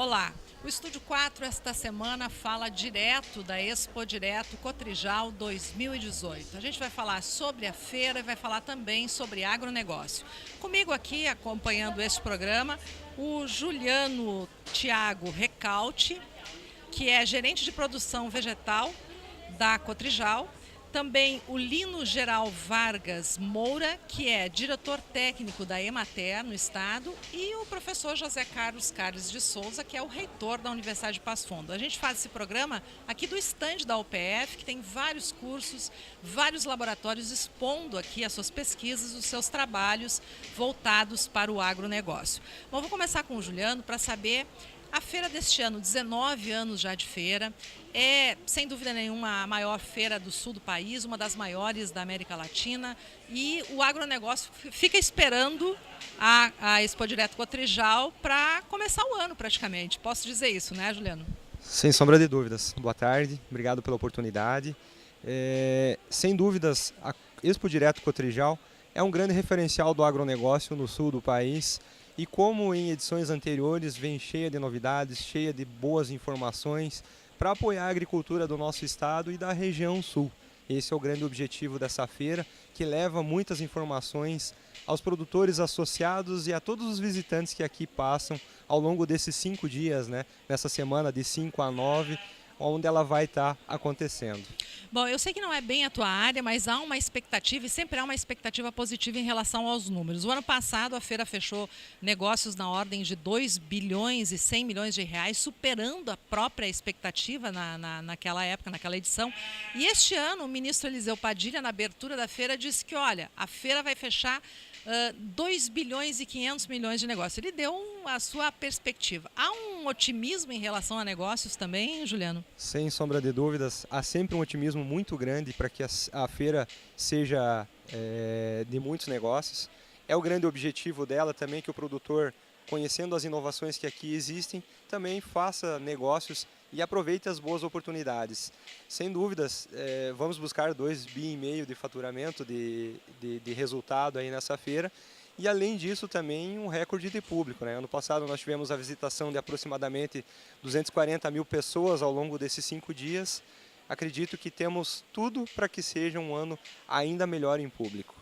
Olá, o Estúdio 4 esta semana fala direto da Expo Direto Cotrijal 2018. A gente vai falar sobre a feira e vai falar também sobre agronegócio. Comigo aqui, acompanhando este programa, o Juliano Thiago Recalti, que é gerente de produção vegetal da Cotrijal. Também o Lino Geral Vargas Moura, que é diretor técnico da Emater no estado, e o professor José Carlos Carles de Souza, que é o reitor da Universidade de Passo Fundo. A gente faz esse programa aqui do estande da UPF, que tem vários cursos, vários laboratórios expondo aqui as suas pesquisas, os seus trabalhos voltados para o agronegócio. Bom, vou começar com o Juliano para saber. A feira deste ano, 19 anos já de feira, é sem dúvida nenhuma a maior feira do sul do país, uma das maiores da América Latina, e o agronegócio fica esperando a Expo Direto Cotrijal para começar o ano praticamente. Posso dizer isso, né, Juliano? Sem sombra de dúvidas. Boa tarde, obrigado pela oportunidade. Sem dúvidas, a Expo Direto Cotrijal é um grande referencial do agronegócio no sul do país. E como em edições anteriores, vem cheia de novidades, cheia de boas informações para apoiar a agricultura do nosso estado e da região sul. Esse é o grande objetivo dessa feira, que leva muitas informações aos produtores associados e a todos os visitantes que aqui passam ao longo desses 5 dias, né? Nessa semana de 5 a 9, onde ela vai estar acontecendo. Bom, eu sei que não é bem a tua área, mas há uma expectativa e sempre há uma expectativa positiva em relação aos números. O ano passado a feira fechou negócios na ordem de 2 bilhões e 100 milhões de reais, superando a própria expectativa naquela época, naquela edição. E este ano o ministro Eliseu Padilha, na abertura da feira, disse que, olha, a feira vai fechar 2 bilhões e 500 milhões de negócios. Ele deu a sua perspectiva. Há um otimismo em relação a negócios também, Juliano? Sem sombra de dúvidas, há sempre um otimismo muito grande para que a feira seja de muitos negócios. É o grande objetivo dela também que o produtor, conhecendo as inovações que aqui existem, também faça negócios e aproveite as boas oportunidades. Sem dúvidas, vamos buscar 2,5 bi de faturamento de resultado aí nessa feira. E além disso também um recorde de público, né? Ano passado nós tivemos a visitação de aproximadamente 240 mil pessoas ao longo desses 5 dias. Acredito que temos tudo para que seja um ano ainda melhor em público.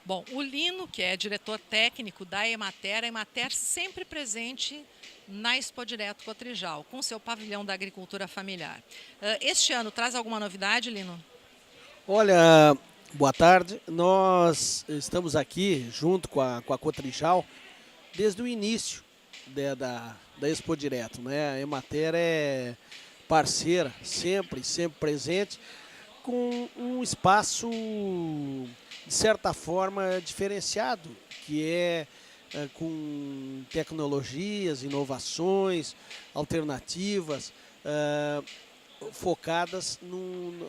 Bom, o Lino, que é diretor técnico da Emater, a Emater sempre presente na Expo Direto Cotrijal, com seu pavilhão da agricultura familiar. Este ano traz alguma novidade, Lino? Olha, boa tarde. Nós estamos aqui junto com a Cotrijal desde o início da Expo Direto, né? A Emater é parceira, sempre presente, com um espaço, de certa forma, diferenciado, que é com tecnologias, inovações, alternativas, focadas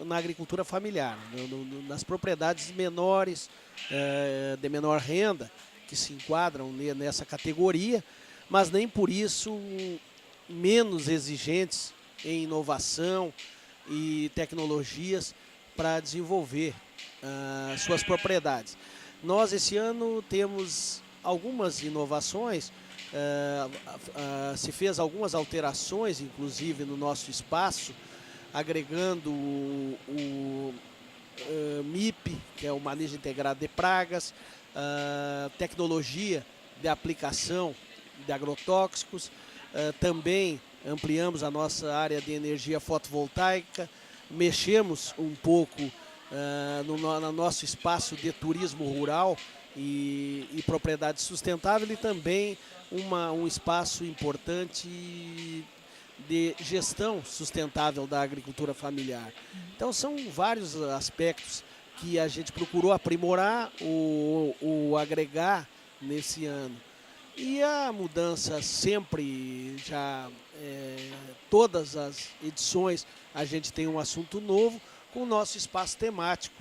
na agricultura familiar, nas propriedades menores, de menor renda, que se enquadram nessa categoria, mas nem por isso menos exigentes em inovação e tecnologias para desenvolver suas propriedades. Nós, esse ano, temos algumas inovações, se fez algumas alterações, inclusive, no nosso espaço, agregando o MIP, que é o Manejo Integrado de Pragas, tecnologia de aplicação de agrotóxicos, também ampliamos a nossa área de energia fotovoltaica, mexemos um pouco no nosso espaço de turismo rural e propriedade sustentável e também um espaço importante de gestão sustentável da agricultura familiar. Então são vários aspectos que a gente procurou aprimorar ou agregar nesse ano. E a mudança sempre, todas as edições, a gente tem um assunto novo com o nosso espaço temático,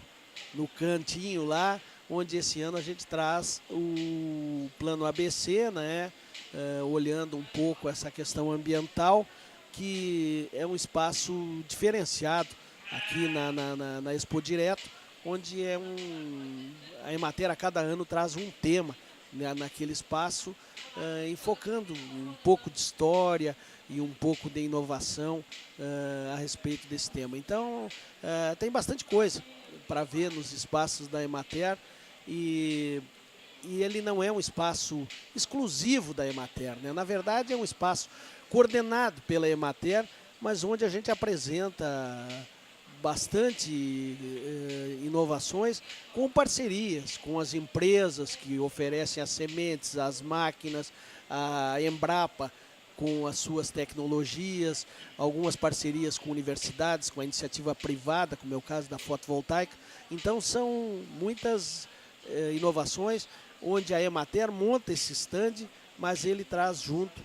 no cantinho lá, onde esse ano a gente traz o plano ABC, né, olhando um pouco essa questão ambiental, que é um espaço diferenciado aqui na Expo Direto, onde a Emater a cada ano traz um tema naquele espaço, enfocando um pouco de história e um pouco de inovação a respeito desse tema. Então, tem bastante coisa para ver nos espaços da Emater e ele não é um espaço exclusivo da Emater, né? Na verdade, é um espaço coordenado pela Emater, mas onde a gente apresenta bastante inovações com parcerias com as empresas que oferecem as sementes, as máquinas, a Embrapa com as suas tecnologias, algumas parcerias com universidades, com a iniciativa privada, como é o caso da fotovoltaica. Então são muitas inovações onde a Emater monta esse stand, mas ele traz junto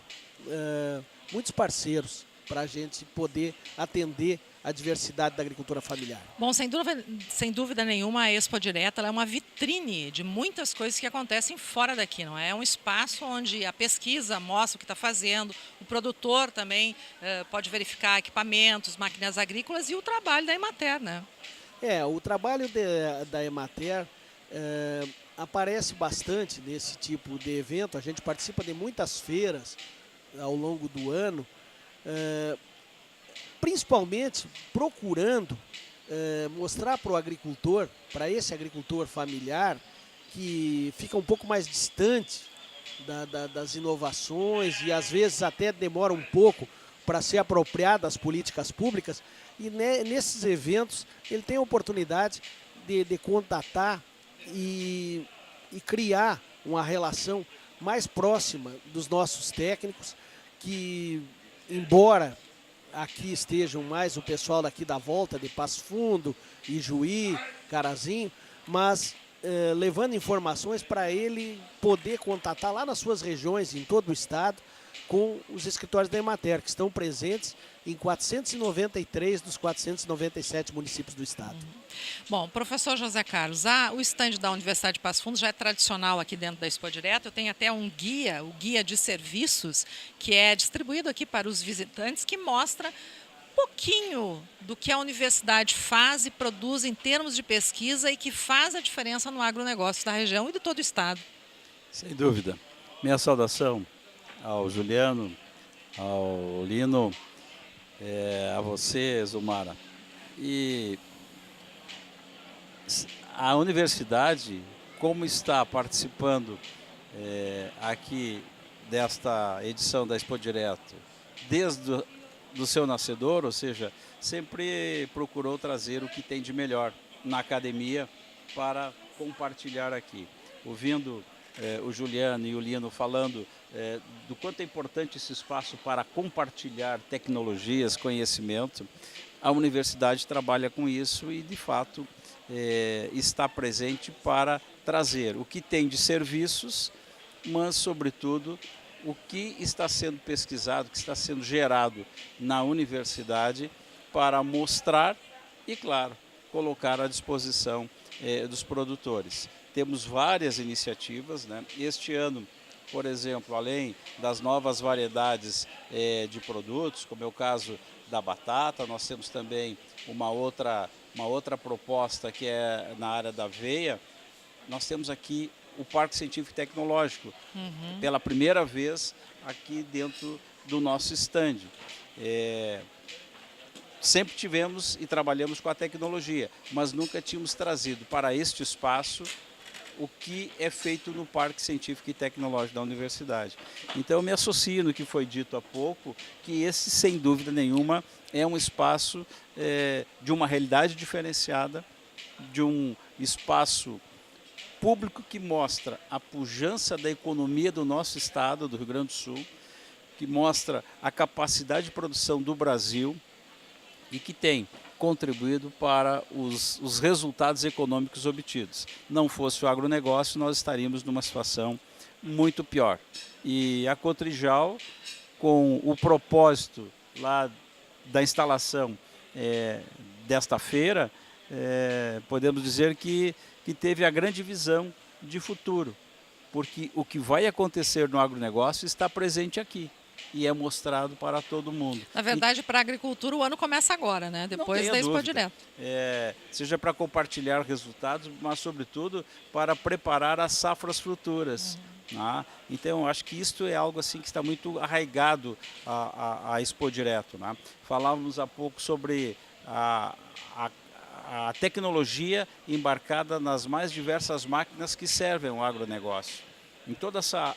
muitos parceiros para a gente poder atender a diversidade da agricultura familiar. Bom, sem dúvida nenhuma, a Expo Direta ela é uma vitrine de muitas coisas que acontecem fora daqui, não é? É um espaço onde a pesquisa mostra o que está fazendo, o produtor também pode verificar equipamentos, máquinas agrícolas e o trabalho da Emater, né? O trabalho da Emater aparece bastante nesse tipo de evento. A gente participa de muitas feiras ao longo do ano, principalmente procurando mostrar para o agricultor, para esse agricultor familiar, que fica um pouco mais distante das inovações e às vezes até demora um pouco para ser apropriado às políticas públicas. E nesses eventos ele tem a oportunidade de contatar e criar uma relação mais próxima dos nossos técnicos, que embora aqui estejam mais o pessoal daqui da volta de Passo Fundo, Ijuí, Carazinho, mas levando informações para ele poder contatar lá nas suas regiões, em todo o estado, com os escritórios da Emater, que estão presentes em 493 dos 497 municípios do estado. Bom, professor José Carlos, o estande da Universidade de Passo Fundo já é tradicional aqui dentro da Expo Direta. Eu tenho até um guia, o guia de serviços, que é distribuído aqui para os visitantes, que mostra um pouquinho do que a universidade faz e produz em termos de pesquisa e que faz a diferença no agronegócio da região e de todo o estado. Sem dúvida. Minha saudação ao Juliano, ao Lino, a você, Zumara. E a universidade, como está participando aqui desta edição da Expo Direto, desde do seu nascedor, ou seja, sempre procurou trazer o que tem de melhor na academia para compartilhar aqui. Ouvindo o Juliano e o Lino falando do quanto é importante esse espaço para compartilhar tecnologias, conhecimento, a universidade trabalha com isso e, de fato, está presente para trazer o que tem de serviços, mas, sobretudo, o que está sendo pesquisado, o que está sendo gerado na universidade para mostrar e, claro, colocar à disposição dos produtores. Temos várias iniciativas, né? Este ano, por exemplo, além das novas variedades de produtos, como é o caso da batata, nós temos também uma outra proposta que é na área da aveia. Nós temos aqui o Parque Científico e Tecnológico, pela primeira vez aqui dentro do nosso stand. Sempre tivemos e trabalhamos com a tecnologia, mas nunca tínhamos trazido para este espaço o que é feito no Parque Científico e Tecnológico da Universidade. Então eu me associo no que foi dito há pouco, que esse, sem dúvida nenhuma, é um espaço de uma realidade diferenciada, de um espaço público que mostra a pujança da economia do nosso estado, do Rio Grande do Sul, que mostra a capacidade de produção do Brasil e que tem contribuído para os resultados econômicos obtidos. Não fosse o agronegócio, nós estaríamos numa situação muito pior. E a Cotrijal, com o propósito lá da instalação desta feira, podemos dizer que teve a grande visão de futuro, porque o que vai acontecer no agronegócio está presente aqui e é mostrado para todo mundo. Na verdade, para a agricultura, o ano começa agora, né? Depois da Expo Direto. Seja para compartilhar resultados, mas, sobretudo, para preparar as safras futuras. né? Então, eu acho que isto é algo assim que está muito arraigado a Expo Direto, né? Falávamos há pouco sobre a tecnologia embarcada nas mais diversas máquinas que servem ao agronegócio, em toda essa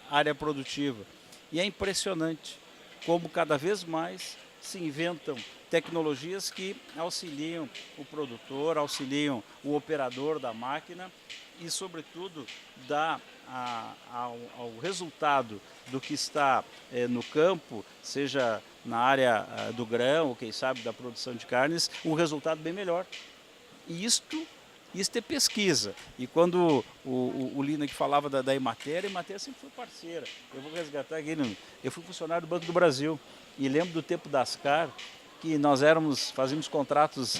área produtiva. E é impressionante como cada vez mais se inventam tecnologias que auxiliam o produtor, auxiliam o operador da máquina e, sobretudo, dá ao resultado do que está no campo, seja na área do grão, ou quem sabe da produção de carnes, um resultado bem melhor. E isto é pesquisa. E quando o Lino que falava da Emater, a Emater sempre foi parceira. Eu vou resgatar aqui, eu fui funcionário do Banco do Brasil e lembro do tempo da Ascar, que nós fazíamos contratos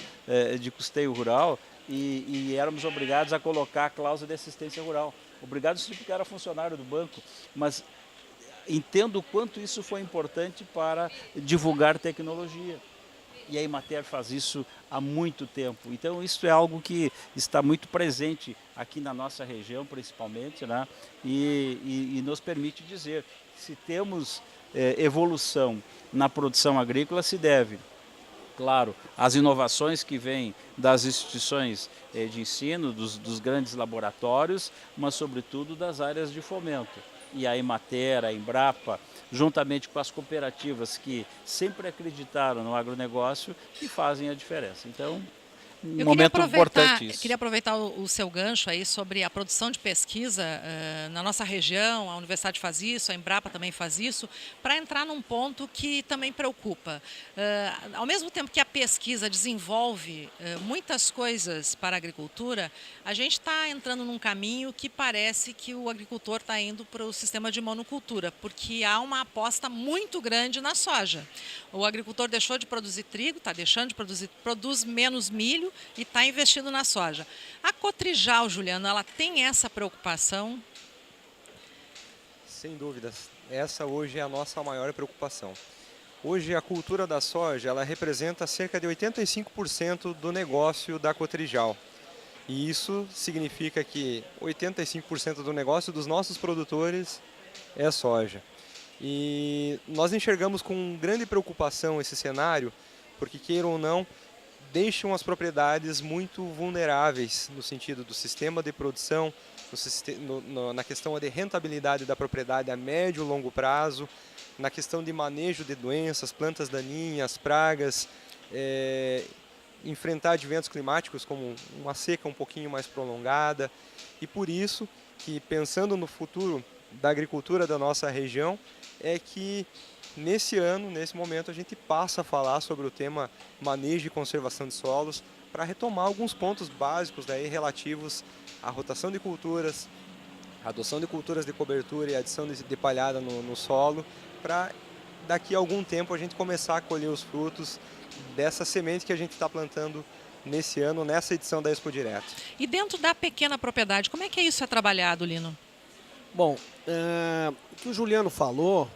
de custeio rural e éramos obrigados a colocar a cláusula de assistência rural. Obrigado sim porque era funcionário do banco, mas entendo o quanto isso foi importante para divulgar tecnologia. E a Emater faz isso há muito tempo. Então, isso é algo que está muito presente aqui na nossa região, principalmente, né? E nos permite dizer que se temos evolução na produção agrícola, se deve, claro, às inovações que vêm das instituições de ensino, dos grandes laboratórios, mas, sobretudo, das áreas de fomento. E a Emater, a Embrapa, juntamente com as cooperativas que sempre acreditaram no agronegócio, que fazem a diferença. Então, momento importante isso. Eu queria aproveitar o seu gancho aí sobre a produção de pesquisa na nossa região. A Universidade faz isso, a Embrapa também faz isso, para entrar num ponto que também preocupa. Ao mesmo tempo que a pesquisa desenvolve muitas coisas para a agricultura, a gente está entrando num caminho que parece que o agricultor está indo para o sistema de monocultura, porque há uma aposta muito grande na soja. O agricultor deixou de produzir trigo, está deixando de produz menos milho, e está investindo na soja. A Cotrijal, Juliano, ela tem essa preocupação? Sem dúvidas. Essa hoje é a nossa maior preocupação. Hoje a cultura da soja, ela representa cerca de 85% do negócio da Cotrijal. E isso significa que 85% do negócio dos nossos produtores é soja. E nós enxergamos com grande preocupação esse cenário, porque queiram ou não, deixam as propriedades muito vulneráveis no sentido do sistema de produção, na questão de rentabilidade da propriedade a médio e longo prazo, na questão de manejo de doenças, plantas daninhas, pragas, enfrentar adventos climáticos como uma seca um pouquinho mais prolongada. E por isso que, pensando no futuro da agricultura da nossa região, é que nesse ano, nesse momento, a gente passa a falar sobre o tema manejo e conservação de solos para retomar alguns pontos básicos daí relativos à rotação de culturas, a adoção de culturas de cobertura e adição de palhada no solo, para daqui a algum tempo a gente começar a colher os frutos dessa semente que a gente está plantando nesse ano, nessa edição da Expo Direto. E dentro da pequena propriedade, como é que isso é trabalhado, Lino? Bom, o que o Juliano falou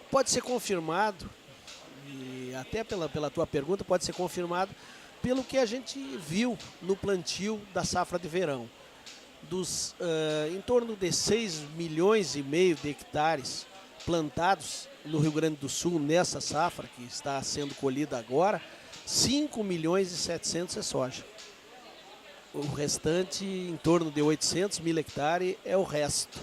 pode ser confirmado, e até pela tua pergunta, pode ser confirmado pelo que a gente viu no plantio da safra de verão. Dos em torno de 6,5 milhões de hectares plantados no Rio Grande do Sul nessa safra que está sendo colhida agora, 5,7 milhões é soja. O restante, em torno de 800 mil hectares, é o resto.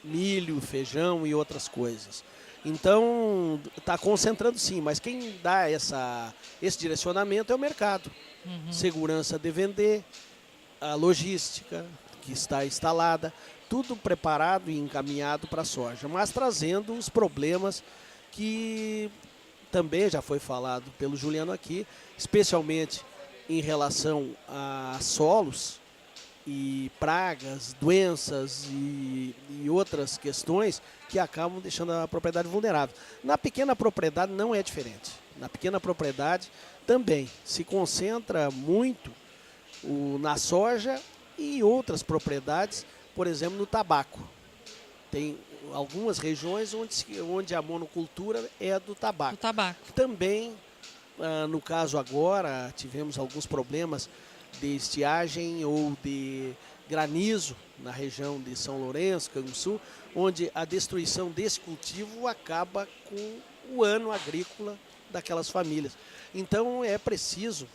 Milho, feijão e outras coisas. Então, está concentrando sim, mas quem dá esse direcionamento é o mercado. Segurança de vender, a logística que está instalada, tudo preparado e encaminhado para a soja, mas trazendo os problemas que também já foi falado pelo Juliano aqui, especialmente em relação a solos e pragas, doenças e outras questões que acabam deixando a propriedade vulnerável. Na pequena propriedade não é diferente. Na pequena propriedade também se concentra muito na soja e outras propriedades, por exemplo, no tabaco. Tem algumas regiões onde a monocultura é do tabaco. Também, no caso agora, tivemos alguns problemas de estiagem ou de granizo na região de São Lourenço, Canguçu, onde a destruição desse cultivo acaba com o ano agrícola daquelas famílias. Então é preciso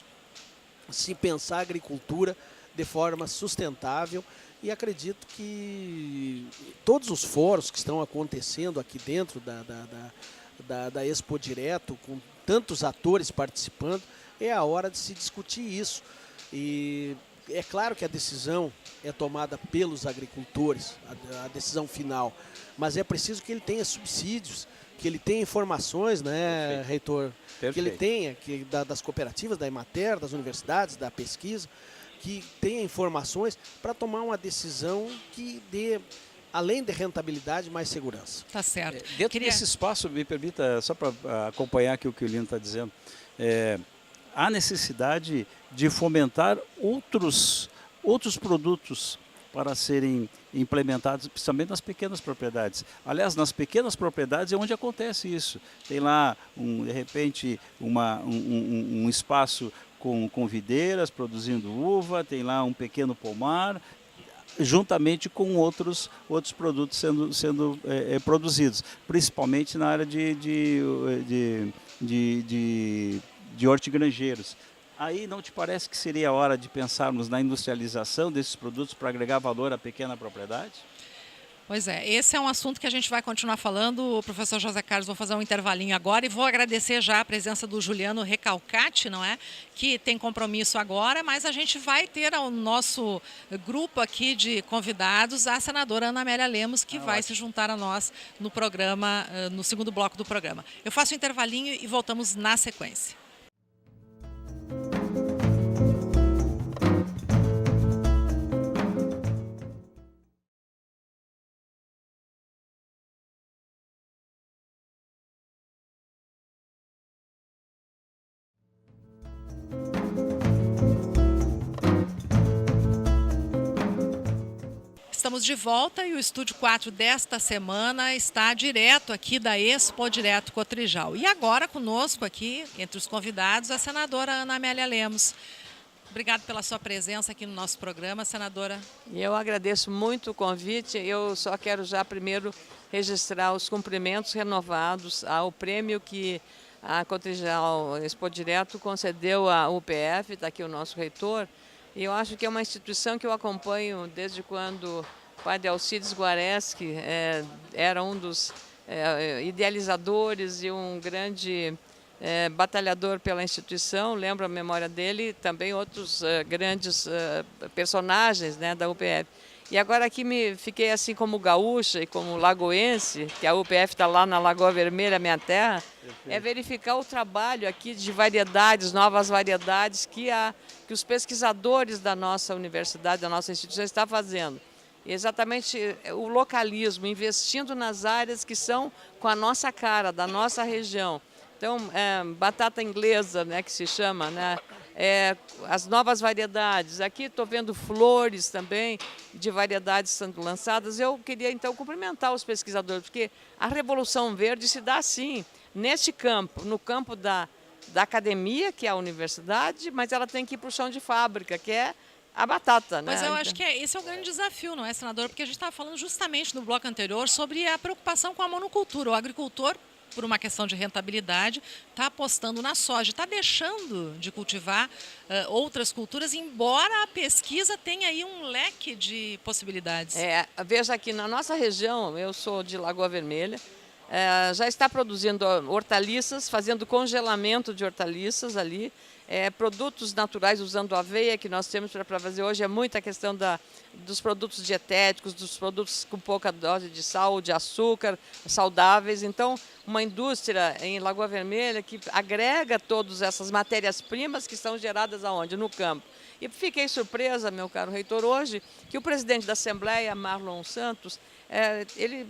se pensar a agricultura de forma sustentável e acredito que todos os fóruns que estão acontecendo aqui dentro da Expo Direto, com tantos atores participando, é a hora de se discutir isso. E é claro que a decisão é tomada pelos agricultores, a decisão final, mas é preciso que ele tenha subsídios, que ele tenha informações, né, Perfeito. reitor? Perfeito. Que ele tenha, das cooperativas, da Emater, das universidades, da pesquisa, que tenha informações para tomar uma decisão que dê, além de rentabilidade, mais segurança. Tá certo. Dentro desse espaço, me permita, só para acompanhar aqui o que o Lino está dizendo, há necessidade de fomentar outros produtos para serem implementados, principalmente nas pequenas propriedades. Aliás, nas pequenas propriedades é onde acontece isso. Tem lá, de repente, um espaço com videiras produzindo uva, tem lá um pequeno pomar, juntamente com outros produtos sendo produzidos, principalmente na área de hortigranjeiros. Aí não te parece que seria a hora de pensarmos na industrialização desses produtos para agregar valor à pequena propriedade? Pois é, esse é um assunto que a gente vai continuar falando. O professor José Carlos, vou fazer um intervalinho agora e vou agradecer já a presença do Juliano Recalcati, não é? Que tem compromisso agora, mas a gente vai ter ao nosso grupo aqui de convidados a senadora Ana Amélia Lemos, que vai se juntar a nós no programa, no segundo bloco do programa. Eu faço um intervalinho e voltamos na sequência. Estamos de volta e o Estúdio 4 desta semana está direto aqui da Expo Direto Cotrijal. E agora conosco aqui, entre os convidados, a senadora Ana Amélia Lemos. Obrigada pela sua presença aqui no nosso programa, senadora. Eu agradeço muito o convite. Eu só quero já primeiro registrar os cumprimentos renovados ao prêmio que a Cotrijal Expo Direto concedeu à UPF, está aqui o nosso reitor. E eu acho que é uma instituição que eu acompanho desde quando o padre Alcides Guareschi era um dos idealizadores e um grande batalhador pela instituição. Lembro a memória dele, também outros grandes personagens, né, da UPF. E agora aqui fiquei assim como gaúcha e como lagoense, que a UPF está lá na Lagoa Vermelha, minha terra, é verificar o trabalho aqui de variedades, novas variedades que os pesquisadores da nossa universidade, da nossa instituição estão fazendo. E exatamente o localismo, investindo nas áreas que são com a nossa cara, da nossa região. Então, batata inglesa, né, que se chama, né? As novas variedades. Aqui estou vendo flores também de variedades sendo lançadas. Eu queria então cumprimentar os pesquisadores, porque a Revolução Verde se dá assim, neste campo, no campo da academia, que é a universidade, mas ela tem que ir para o chão de fábrica, que é a batata, né? Mas eu acho que esse é o grande desafio, não é, senador? Porque a gente estava falando justamente no bloco anterior sobre a preocupação com a monocultura. O agricultor, por uma questão de rentabilidade, está apostando na soja, está deixando de cultivar outras culturas, embora a pesquisa tenha aí um leque de possibilidades. Veja aqui, na nossa região, eu sou de Lagoa Vermelha, já está produzindo hortaliças, fazendo congelamento de hortaliças ali, produtos naturais usando aveia, que nós temos para fazer hoje, é muita questão dos produtos dietéticos, dos produtos com pouca dose de sal, de açúcar, saudáveis. Então, uma indústria em Lagoa Vermelha que agrega todas essas matérias-primas que são geradas aonde? No campo. E fiquei surpresa, meu caro reitor, hoje, que o presidente da Assembleia, Marlon Santos, ele,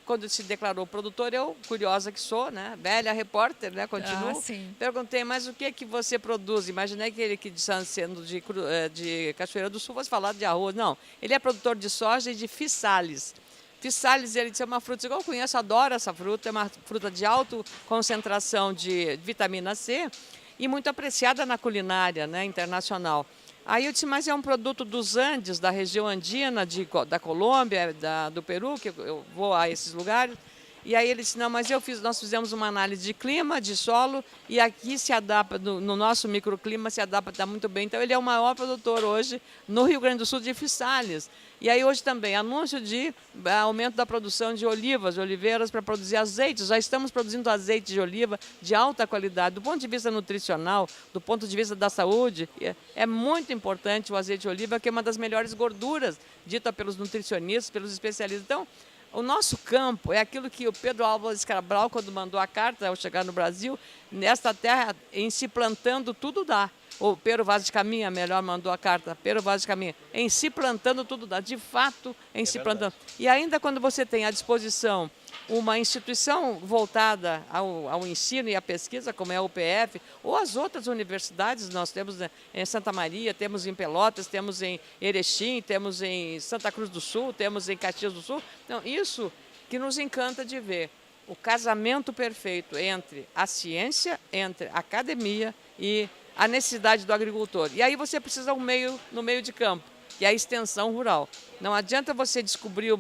quando se declarou produtor, eu, curiosa que sou, né, velha repórter, né, continuo, perguntei, mas o que você produz? Imaginei que ele, que sendo de Cachoeira do Sul, fosse falar de arroz. Não, ele é produtor de soja e de fissales. Fissales, ele disse, é uma fruta, igual eu conheço, adoro essa fruta, é uma fruta de alta concentração de vitamina C e muito apreciada na culinária, né, internacional. Aí eu disse, mas é um produto dos Andes, da região andina, da Colômbia, do Peru, que eu vou a esses lugares. E aí ele disse, não, mas nós fizemos uma análise de clima, de solo, e aqui se adapta, no nosso microclima, se adapta muito bem. Então ele é o maior produtor hoje no Rio Grande do Sul de friçalhas. E aí hoje também, anúncio de aumento da produção de olivas, de oliveiras para produzir azeites. Já estamos produzindo azeite de oliva de alta qualidade. Do ponto de vista nutricional, do ponto de vista da saúde, é muito importante o azeite de oliva, que é uma das melhores gorduras, dita pelos nutricionistas, pelos especialistas. Então, o nosso campo é aquilo que o Pedro Álvares Cabral, quando mandou a carta ao chegar no Brasil, nesta terra, em se plantando, tudo dá. O Pero Vaz de Caminha, melhor, mandou a carta, Pero Vaz de Caminha, em se plantando, tudo dá. De fato, em se plantando. E ainda quando você tem à disposição uma instituição voltada ao ensino e à pesquisa, como é a UPF, ou as outras universidades, nós temos em Santa Maria, temos em Pelotas, temos em Erechim, temos em Santa Cruz do Sul, temos em Caxias do Sul. Então, isso que nos encanta de ver, o casamento perfeito entre a ciência, entre a academia e a necessidade do agricultor. E aí você precisa no meio de campo, que é a extensão rural. Não adianta você descobrir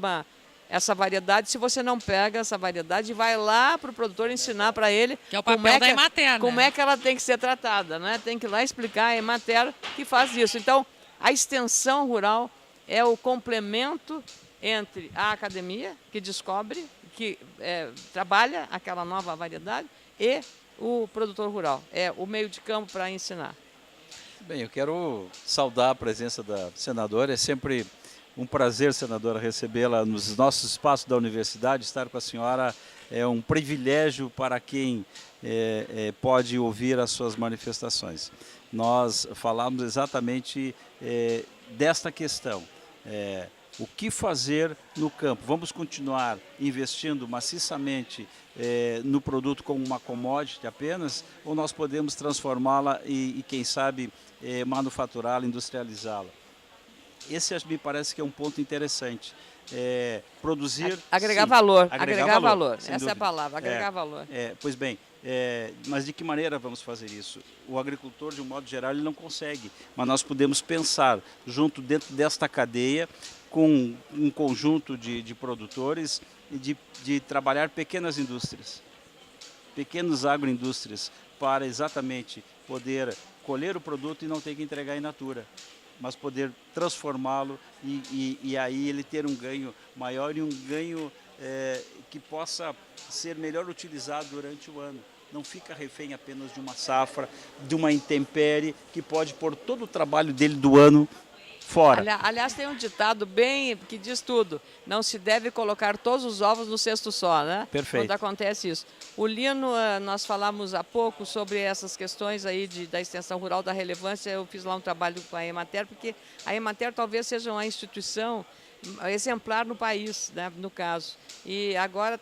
essa variedade se você não pega essa variedade e vai lá para o produtor ensinar para ele que é o papel da Emater, como é que ela tem que ser tratada, né? Tem que ir lá explicar a Emater que faz isso. Então, a extensão rural é o complemento entre a academia, que descobre, que trabalha aquela nova variedade, e o produtor rural. É o meio de campo para ensinar. Bem, eu quero saudar a presença da senadora. É sempre um prazer, senadora, recebê-la nos nossos espaços da universidade. Estar com a senhora é um privilégio para quem pode ouvir as suas manifestações. Nós falamos exatamente desta questão. O que fazer no campo? Vamos continuar investindo maciçamente no produto como uma commodity apenas, ou nós podemos transformá-la e quem sabe, manufaturá-la, industrializá-la? Esse me parece que é um ponto interessante. Produzir... Agregar sim, valor. Agregar valor. Essa dúvida. é a palavra, agregar valor. Pois bem, mas de que maneira vamos fazer isso? O agricultor, de um modo geral, ele não consegue, mas nós podemos pensar dentro desta cadeia, com um conjunto de produtores, de trabalhar pequenas indústrias, pequenas agroindústrias, para exatamente poder colher o produto e não ter que entregar in natura, mas poder transformá-lo e aí ele ter um ganho maior e um ganho que possa ser melhor utilizado durante o ano. Não fica refém apenas de uma safra, de uma intempérie, que pode pôr todo o trabalho dele do ano fora. Aliás, tem um ditado bem que diz tudo. Não se deve colocar todos os ovos no cesto só, né? Perfeito. Quando acontece isso. O Lino, nós falamos há pouco sobre essas questões aí da extensão rural, da relevância. Eu fiz lá um trabalho com a Emater, porque a Emater talvez seja uma instituição exemplar no país, né, no caso. E agora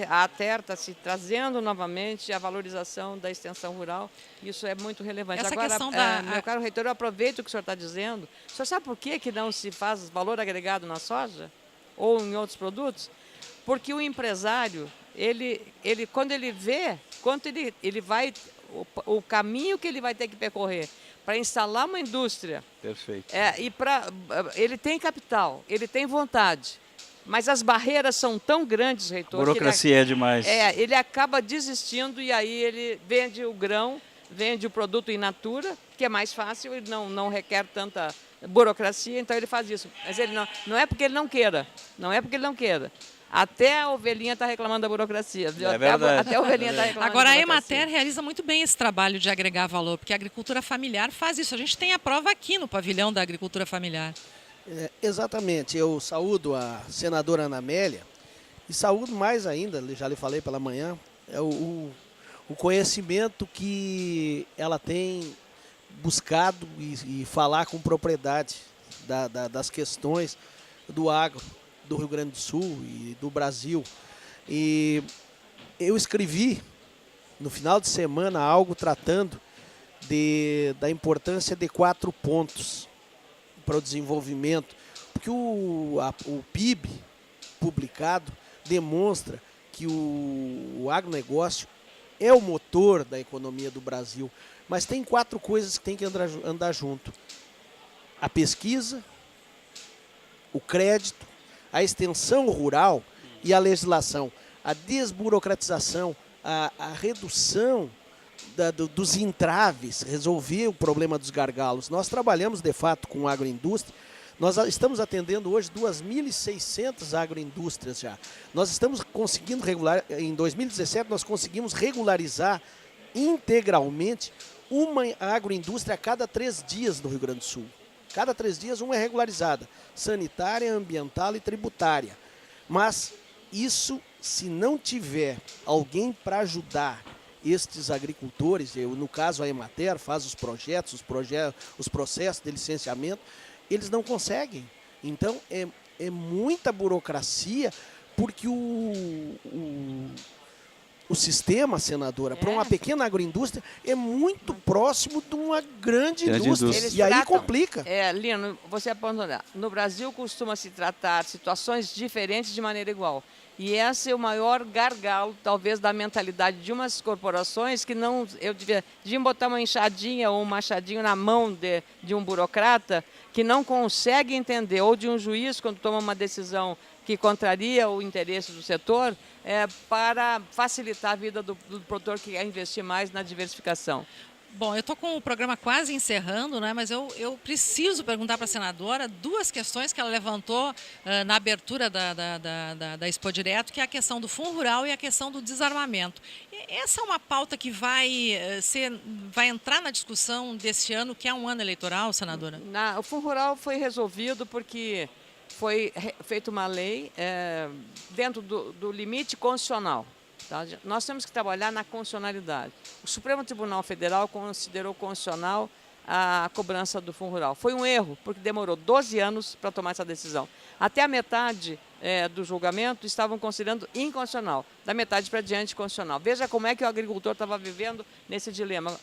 a ATER está se trazendo novamente a valorização da extensão rural. Isso é muito relevante. Essa agora, questão meu caro reitor, eu aproveito o que o senhor está dizendo. O senhor sabe por que não se faz valor agregado na soja? Ou em outros produtos? Porque o empresário, quando ele vê quanto ele vai, o caminho que ele vai ter que percorrer para instalar uma indústria. Perfeito. Ele tem capital, ele tem vontade, mas as barreiras são tão grandes, reitor. Burocracia é demais. Ele acaba desistindo e aí ele vende o grão, vende o produto in natura, que é mais fácil e não requer tanta burocracia, então ele faz isso. Mas ele não é porque ele não queira, Até a ovelhinha está reclamando da burocracia. Viu? É verdade. Até a ovelhinha está reclamando Agora, da a burocracia. Emater realiza muito bem esse trabalho de agregar valor, porque a agricultura familiar faz isso. A gente tem a prova aqui no pavilhão da agricultura familiar. Exatamente. Eu saúdo a senadora Ana Amélia e saúdo mais ainda, já lhe falei pela manhã, o conhecimento que ela tem buscado e falar com propriedade das questões do agro, do Rio Grande do Sul e do Brasil. E eu escrevi no final de semana algo tratando da importância de 4 pontos para o desenvolvimento, porque o PIB publicado demonstra que o agronegócio é o motor da economia do Brasil, mas tem 4 coisas que tem que andar junto: a pesquisa, o crédito, a extensão rural e a legislação, a desburocratização, a redução dos entraves, resolver o problema dos gargalos. Nós trabalhamos, de fato, com agroindústria. Nós estamos atendendo hoje 2.600 agroindústrias já. Nós estamos conseguindo em 2017, nós conseguimos regularizar integralmente uma agroindústria a cada 3 dias no Rio Grande do Sul. Cada 3 dias uma é regularizada, sanitária, ambiental e tributária. Mas isso, se não tiver alguém para ajudar estes agricultores, no caso a Emater faz os projetos, os processos de licenciamento, eles não conseguem. Então é muita burocracia, porque o sistema, senadora, para uma pequena agroindústria é muito próximo de uma grande indústria. E aí complica. Lino, você apontou, no Brasil costuma se tratar situações diferentes de maneira igual. E esse é o maior gargalo, talvez, da mentalidade de umas corporações que não... deviam botar uma enxadinha ou um machadinho na mão de um burocrata que não consegue entender, ou de um juiz quando toma uma decisão que contraria o interesse do setor, para facilitar a vida do produtor que quer investir mais na diversificação. Bom, eu estou com o programa quase encerrando, né? Mas eu preciso perguntar para a senadora 2 questões que ela levantou na abertura da Expo Direto, que é a questão do Fundo Rural e a questão do desarmamento. Essa é uma pauta que vai entrar na discussão deste ano, que é um ano eleitoral, senadora? O Fundo Rural foi resolvido porque foi feita uma lei dentro do limite constitucional. Tá? Nós temos que trabalhar na constitucionalidade. O Supremo Tribunal Federal considerou constitucional a cobrança do Fundo Rural. Foi um erro, porque demorou 12 anos para tomar essa decisão. Até a metade do julgamento estavam considerando inconstitucional, da metade para diante constitucional. Veja como é que o agricultor estava vivendo nesse dilema.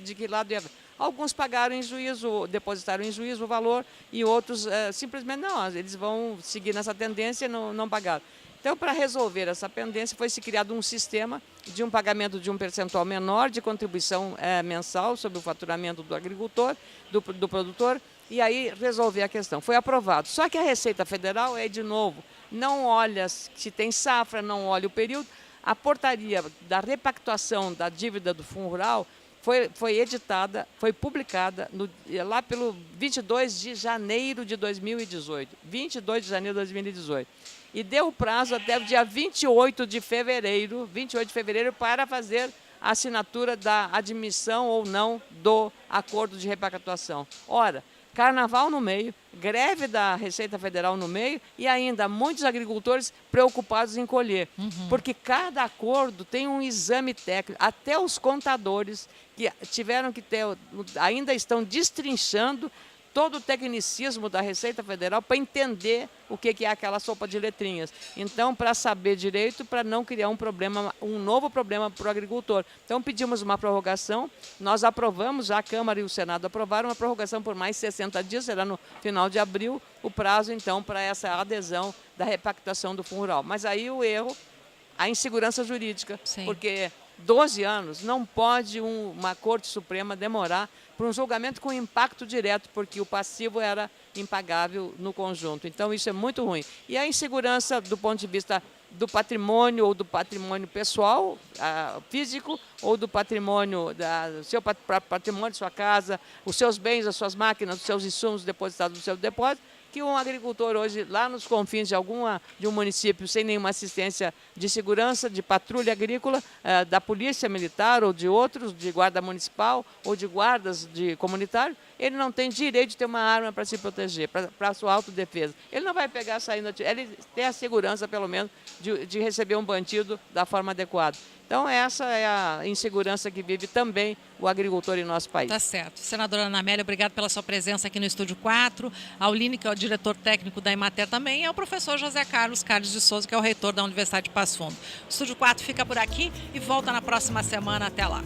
De que lado ia... Alguns pagaram em juízo, depositaram em juízo o valor, e outros simplesmente não, eles vão seguir nessa tendência e não pagaram. Então, para resolver essa pendência, foi-se criado um sistema de um pagamento de um percentual menor de contribuição mensal sobre o faturamento do agricultor, do produtor, e aí resolver a questão. Foi aprovado. Só que a Receita Federal de novo, não olha se tem safra, não olha o período. A portaria da repactuação da dívida do Fundo Rural foi editada, foi publicada lá pelo 22 de janeiro de 2018. 22 de janeiro de 2018. E deu o prazo até o dia 28 de fevereiro para fazer a assinatura da admissão ou não do acordo de repactuação. Ora, carnaval no meio, greve da Receita Federal no meio e ainda muitos agricultores preocupados em colher. Porque cada acordo tem um exame técnico. Até os contadores que tiveram que ter, ainda estão destrinchando todo o tecnicismo da Receita Federal para entender o que é aquela sopa de letrinhas. Então, para saber direito, para não criar um novo problema para o agricultor. Então, pedimos uma prorrogação, nós aprovamos, já a Câmara e o Senado aprovaram uma prorrogação por mais 60 dias, será no final de abril, o prazo, então, para essa adesão da repactuação do Fundo Rural. Mas aí o erro, a insegurança jurídica, Sim. Porque 12 anos não pode uma Corte Suprema demorar para um julgamento com impacto direto, porque o passivo era impagável no conjunto. Então, isso é muito ruim. E a insegurança do ponto de vista do patrimônio, ou do patrimônio pessoal, físico, ou do patrimônio, seu patrimônio, sua casa, os seus bens, as suas máquinas, os seus insumos depositados no seu depósito, que um agricultor hoje, lá nos confins de um município, sem nenhuma assistência de segurança, de patrulha agrícola, da polícia militar ou de outros, de guarda municipal ou de guardas comunitário, ele não tem direito de ter uma arma para se proteger, para a sua autodefesa. Ele não vai pegar saindo, ele tem a segurança, pelo menos, de receber um bandido da forma adequada. Então, essa é a insegurança que vive também o agricultor em nosso país. Tá certo. Senadora Ana Amélia, obrigado pela sua presença aqui no Estúdio 4. Ao Line, que é o diretor técnico da Emater também, e ao professor José Carlos de Souza, que é o reitor da Universidade de Passo Fundo. O Estúdio 4 fica por aqui e volta na próxima semana. Até lá.